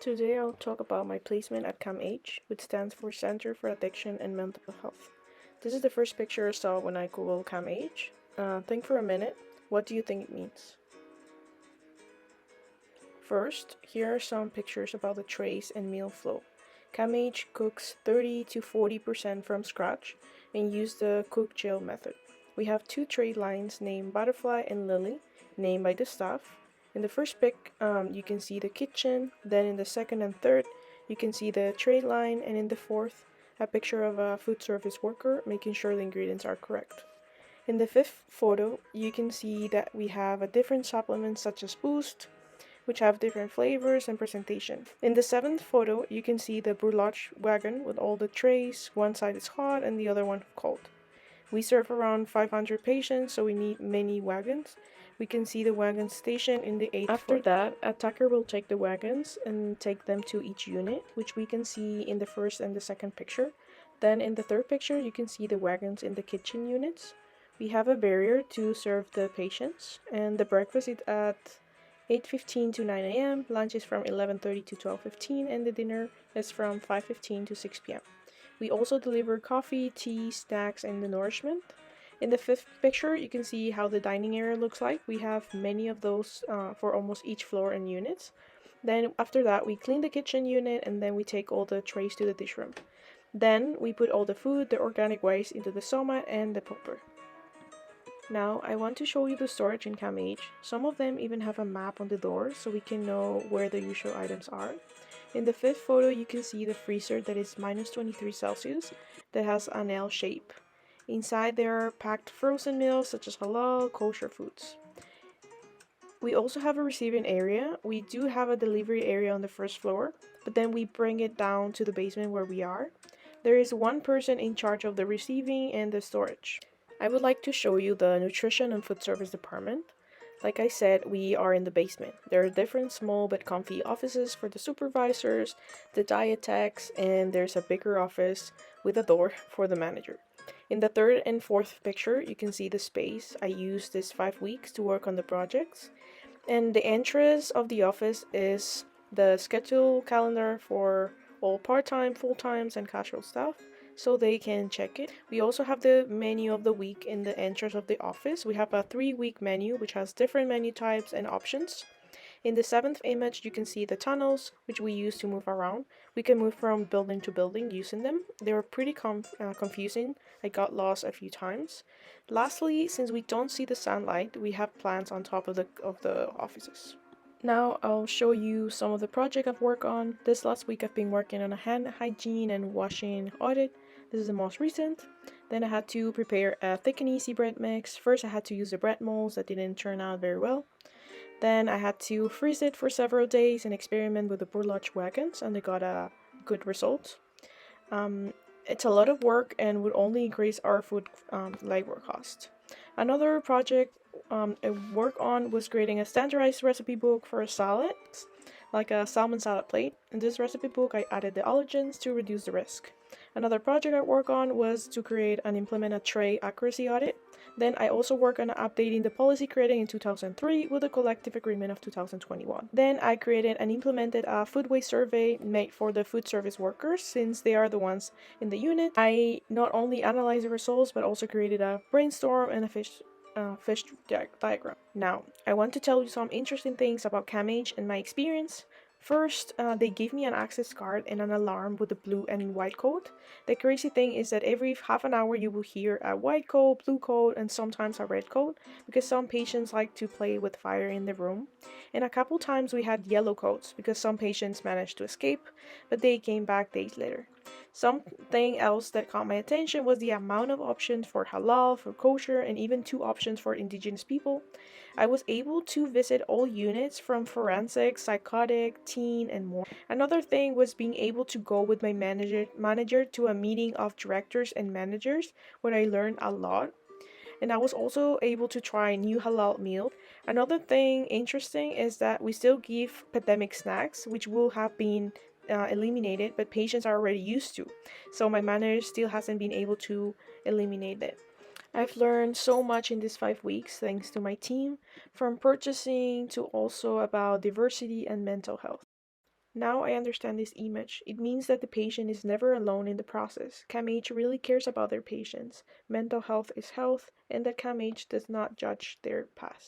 Today I'll talk about my placement at CAMH, which stands for Center for Addiction and Mental Health. This is the first picture I saw when I googled CAMH. Think for a minute. What do you think it means? First, here are some pictures about the trays and meal flow. CAMH cooks 30 to 40% from scratch and use the cook chill method. We have two tray lines named Butterfly and Lily, named by the staff. In the first pic, you can see the kitchen. Then in the second and third, you can see the tray line, and in the fourth, a picture of a food service worker making sure the ingredients are correct. In the fifth photo, you can see that we have a different supplements such as Boost, which have different flavors and presentation. In the seventh photo, you can see the brulage wagon with all the trays. One side is hot and the other one cold. We serve around 500 patients, so we need many wagons. We can see the wagon station in the 8th After that, a tucker will take the wagons and take them to each unit, which we can see in the first and the second picture. Then in the third picture, you can see the wagons in the kitchen units. We have a barrier to serve the patients, and the breakfast is at 8:15 to 9 a.m., lunch is from 11:30 to 12:15, and the dinner is from 5:15 to 6 p.m. We also deliver coffee, tea, snacks, and the nourishment. In the fifth picture, you can see how the dining area looks like. We have many of those for almost each floor and units. Then after that, we clean the kitchen unit, and then we take all the trays to the dish room. Then we put all the food, the organic waste into the soma and the popper. Now I want to show you the storage in CAMH. Some of them even have a map on the door so we can know where the usual items are. In the fifth photo, you can see the freezer that is minus 23 Celsius that has an L shape. Inside there are packed frozen meals such as halal, kosher foods. We also have a receiving area. We do have a delivery area on the first floor, but then we bring it down to the basement where we are. There is one person in charge of the receiving and the storage. I would like to show you the nutrition and food service department. Like I said, we are in the basement. There are different small but comfy offices for the supervisors, the diet techs, and there's a bigger office with a door for the manager. In the third and fourth picture, you can see the space I used this 5 weeks to work on the projects. And the entrance of the office is the schedule calendar for all part-time, full-times, and casual staff, so they can check it. We also have the menu of the week in the entrance of the office. We have a 3-week menu which has different menu types and options. In the seventh image, you can see the tunnels, which we use to move around. We can move from building to building using them. They were pretty confusing. I got lost a few times. Lastly, since we don't see the sunlight, we have plants on top of the offices. Now I'll show you some of the project I've worked on. This last week I've been working on a hand hygiene and washing audit. This is the most recent. Then I had to prepare a thick and easy bread mix. First I had to use the bread molds that didn't turn out very well. Then I had to freeze it for several days and experiment with the brulage wagons, and I got a good result. It's a lot of work and would only increase our food labor cost. Another project I worked on was creating a standardized recipe book for a salad, like a salmon salad plate. In this recipe book, I added the allergens to reduce the risk. Another project I worked on was to create and implement a tray accuracy audit. Then I also worked on updating the policy created in 2003 with the collective agreement of 2021. Then I created and implemented a food waste survey made for the food service workers, since they are the ones in the unit. I not only analyzed the results but also created a brainstorm and a fish diagram. Now, I want to tell you some interesting things about CAMH and my experience. First, they gave me an access card and an alarm with a blue and white code. The crazy thing is that every half an hour you will hear a white code, blue code, and sometimes a red code, because some patients like to play with fire in the room. And a couple times we had yellow codes because some patients managed to escape, but they came back days later. Something else that caught my attention was the amount of options for halal, for kosher, and even 2 options for indigenous people. I was able to visit all units from forensic, psychotic, teen, and more. Another thing was being able to go with my manager to a meeting of directors and managers, where I learned a lot. And I was also able to try new halal meals. Another thing interesting is that we still give pandemic snacks, which will have been eliminated, but patients are already used to. So my manager still hasn't been able to eliminate it. I've learned so much in these 5 weeks thanks to my team, from purchasing to also about diversity and mental health. Now I understand this image. It means that the patient is never alone in the process. CAMH really cares about their patients. Mental health is health, and that CAMH does not judge their past.